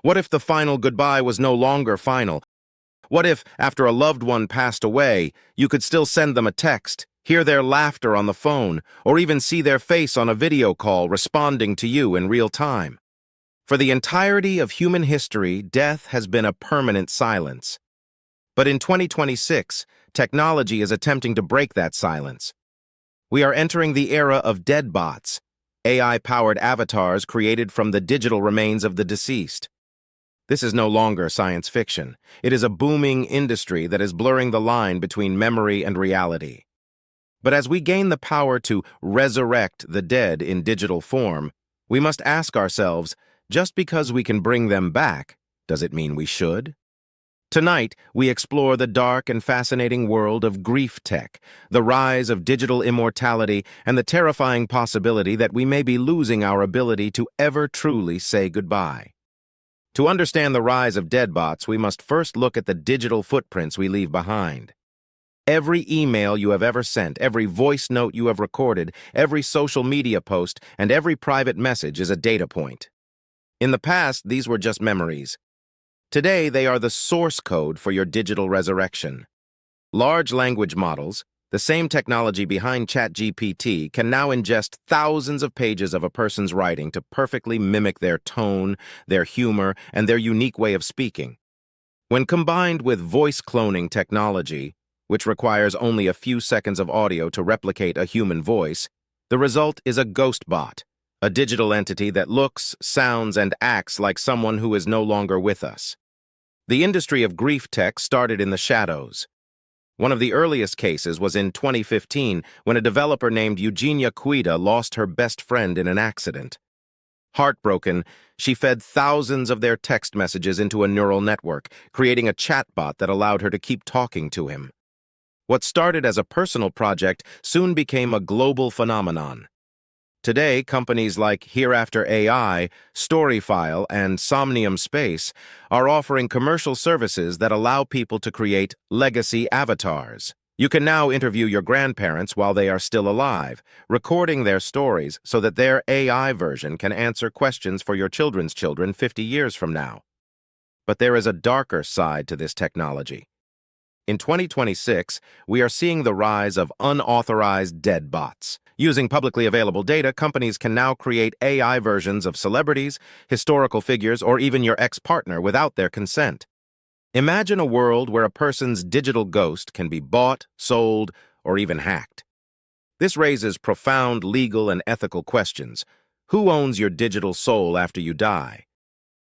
What if the final goodbye was no longer final? What if, after a loved one passed away, you could still send them a text, hear their laughter on the phone, or even see their face on a video call responding to you in real time? For the entirety of human history, death has been a permanent silence. But in 2026, technology is attempting to break that silence. We are entering the era of dead bots, AI-powered avatars created from the digital remains of the deceased. This is no longer science fiction. It is a booming industry that is blurring the line between memory and reality. But as we gain the power to resurrect the dead in digital form, we must ask ourselves, just because we can bring them back, does it mean we should? Tonight, we explore the dark and fascinating world of grief tech, the rise of digital immortality, and the terrifying possibility that we may be losing our ability to ever truly say goodbye. To understand the rise of dead bots, we must first look at the digital footprints we leave behind. Every email you have ever sent, every voice note you have recorded, every social media post, and every private message is a data point. In the past, these were just memories. Today, they are the source code for your digital resurrection. Large language models, the same technology behind ChatGPT, can now ingest thousands of pages of a person's writing to perfectly mimic their tone, their humor, and their unique way of speaking. When combined with voice cloning technology, which requires only a few seconds of audio to replicate a human voice, the result is a ghost bot, a digital entity that looks, sounds, and acts like someone who is no longer with us. The industry of grief tech started in the shadows. One of the earliest cases was in 2015 when a developer named Eugenia Cuida lost her best friend in an accident. Heartbroken, she fed thousands of their text messages into a neural network, creating a chatbot that allowed her to keep talking to him. What started as a personal project soon became a global phenomenon. Today, companies like Hereafter AI, Storyfile, and Somnium Space are offering commercial services that allow people to create legacy avatars. You can now interview your grandparents while they are still alive, recording their stories so that their AI version can answer questions for your children's children 50 years from now. But there is a darker side to this technology. In 2026, we are seeing the rise of unauthorized dead bots. Using publicly available data, companies can now create AI versions of celebrities, historical figures, or even your ex-partner without their consent. Imagine a world where a person's digital ghost can be bought, sold, or even hacked. This raises profound legal and ethical questions. Who owns your digital soul after you die?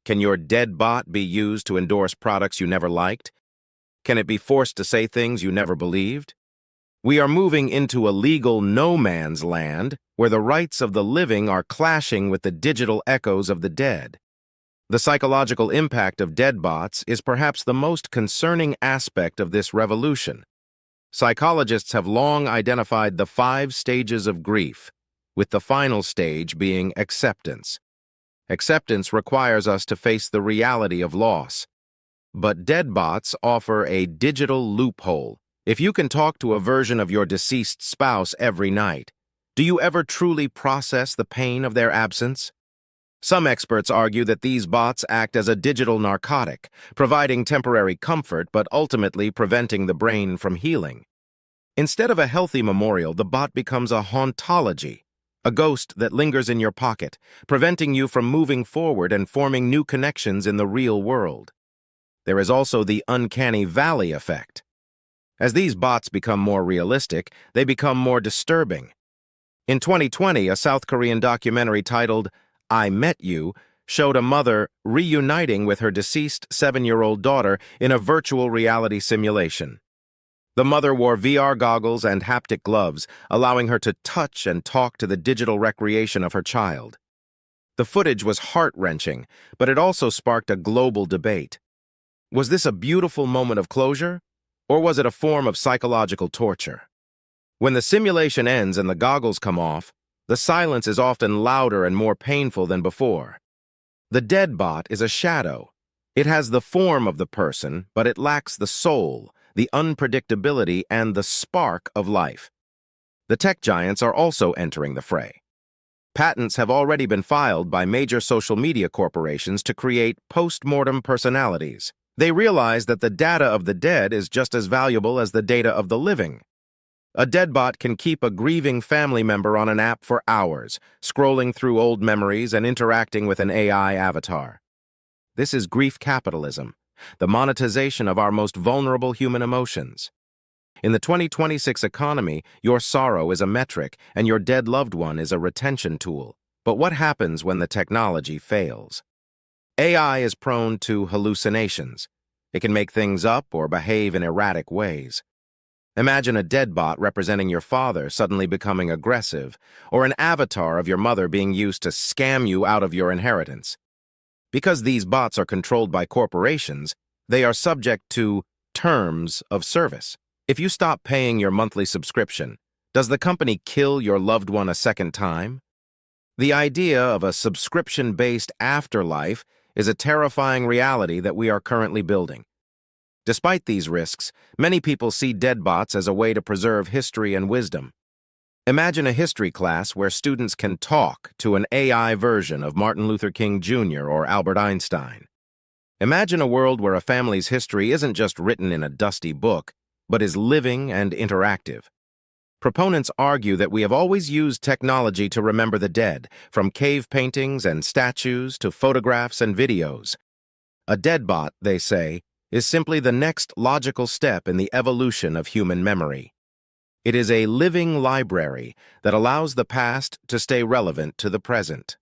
Can your dead bot be used to endorse products you never liked? Can it be forced to say things you never believed? We are moving into a legal no-man's land where the rights of the living are clashing with the digital echoes of the dead. The psychological impact of dead bots is perhaps the most concerning aspect of this revolution. Psychologists have long identified the 5 stages of grief, with the final stage being acceptance. Acceptance requires us to face the reality of loss. But dead bots offer a digital loophole. If you can talk to a version of your deceased spouse every night, do you ever truly process the pain of their absence? Some experts argue that these bots act as a digital narcotic, providing temporary comfort but ultimately preventing the brain from healing. Instead of a healthy memorial, the bot becomes a hauntology, a ghost that lingers in your pocket, preventing you from moving forward and forming new connections in the real world. There is also the uncanny valley effect. As these bots become more realistic, they become more disturbing. In 2020, a South Korean documentary titled I Met You showed a mother reuniting with her deceased 7-year-old daughter in a virtual reality simulation. The mother wore VR goggles and haptic gloves, allowing her to touch and talk to the digital recreation of her child. The footage was heart-wrenching, but it also sparked a global debate. Was this a beautiful moment of closure, or was it a form of psychological torture? When the simulation ends and the goggles come off, the silence is often louder and more painful than before. The dead bot is a shadow. It has the form of the person, but it lacks the soul, the unpredictability, and the spark of life. The tech giants are also entering the fray. Patents have already been filed by major social media corporations to create post-mortem personalities. They realize that the data of the dead is just as valuable as the data of the living. A deadbot can keep a grieving family member on an app for hours, scrolling through old memories and interacting with an AI avatar. This is grief capitalism, the monetization of our most vulnerable human emotions. In the 2026 economy, your sorrow is a metric and your dead loved one is a retention tool. But what happens when the technology fails? AI is prone to hallucinations. It can make things up or behave in erratic ways. Imagine a dead bot representing your father suddenly becoming aggressive, or an avatar of your mother being used to scam you out of your inheritance. Because these bots are controlled by corporations, they are subject to terms of service. If you stop paying your monthly subscription, does the company kill your loved one a second time? The idea of a subscription-based afterlife is a terrifying reality that we are currently building. Despite these risks, many people see dead bots as a way to preserve history and wisdom. Imagine a history class where students can talk to an AI version of Martin Luther King Jr. or Albert Einstein. Imagine a world where a family's history isn't just written in a dusty book, but is living and interactive. Proponents argue that we have always used technology to remember the dead, from cave paintings and statues to photographs and videos. A deadbot, they say, is simply the next logical step in the evolution of human memory. It is a living library that allows the past to stay relevant to the present.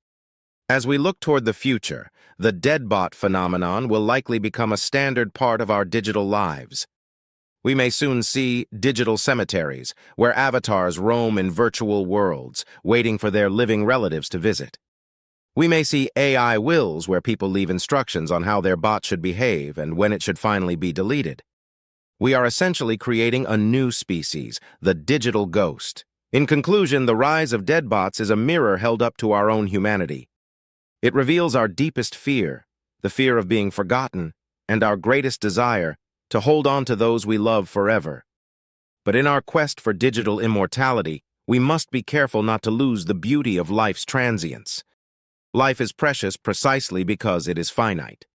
As we look toward the future, the deadbot phenomenon will likely become a standard part of our digital lives. We may soon see digital cemeteries, where avatars roam in virtual worlds, waiting for their living relatives to visit. We may see AI wills where people leave instructions on how their bot should behave and when it should finally be deleted. We are essentially creating a new species, the digital ghost. In conclusion, the rise of deadbots is a mirror held up to our own humanity. It reveals our deepest fear, the fear of being forgotten, and our greatest desire to hold on to those we love forever. But in our quest for digital immortality, we must be careful not to lose the beauty of life's transience. Life is precious precisely because it is finite.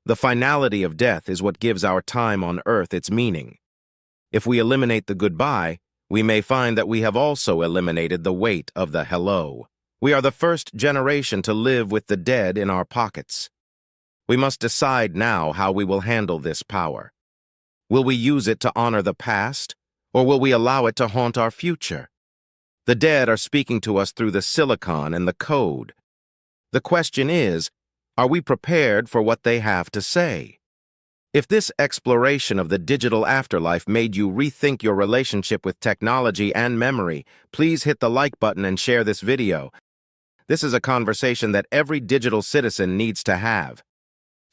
The finality of death is what gives our time on earth its meaning. If we eliminate the goodbye, we may find that we have also eliminated the weight of the hello. We are the first generation to live with the dead in our pockets. We must decide now how we will handle this power. Will we use it to honor the past, or will we allow it to haunt our future? The dead are speaking to us through the silicon and the code. The question is, are we prepared for what they have to say? If this exploration of the digital afterlife made you rethink your relationship with technology and memory, please hit the like button and share this video. This is a conversation that every digital citizen needs to have.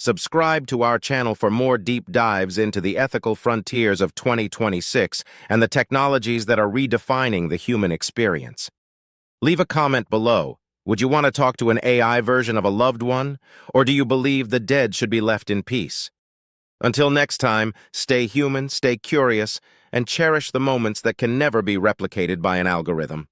Subscribe to our channel for more deep dives into the ethical frontiers of 2026 and the technologies that are redefining the human experience. Leave a comment below. Would you want to talk to an AI version of a loved one, or do you believe the dead should be left in peace? Until next time, stay human, stay curious, and cherish the moments that can never be replicated by an algorithm.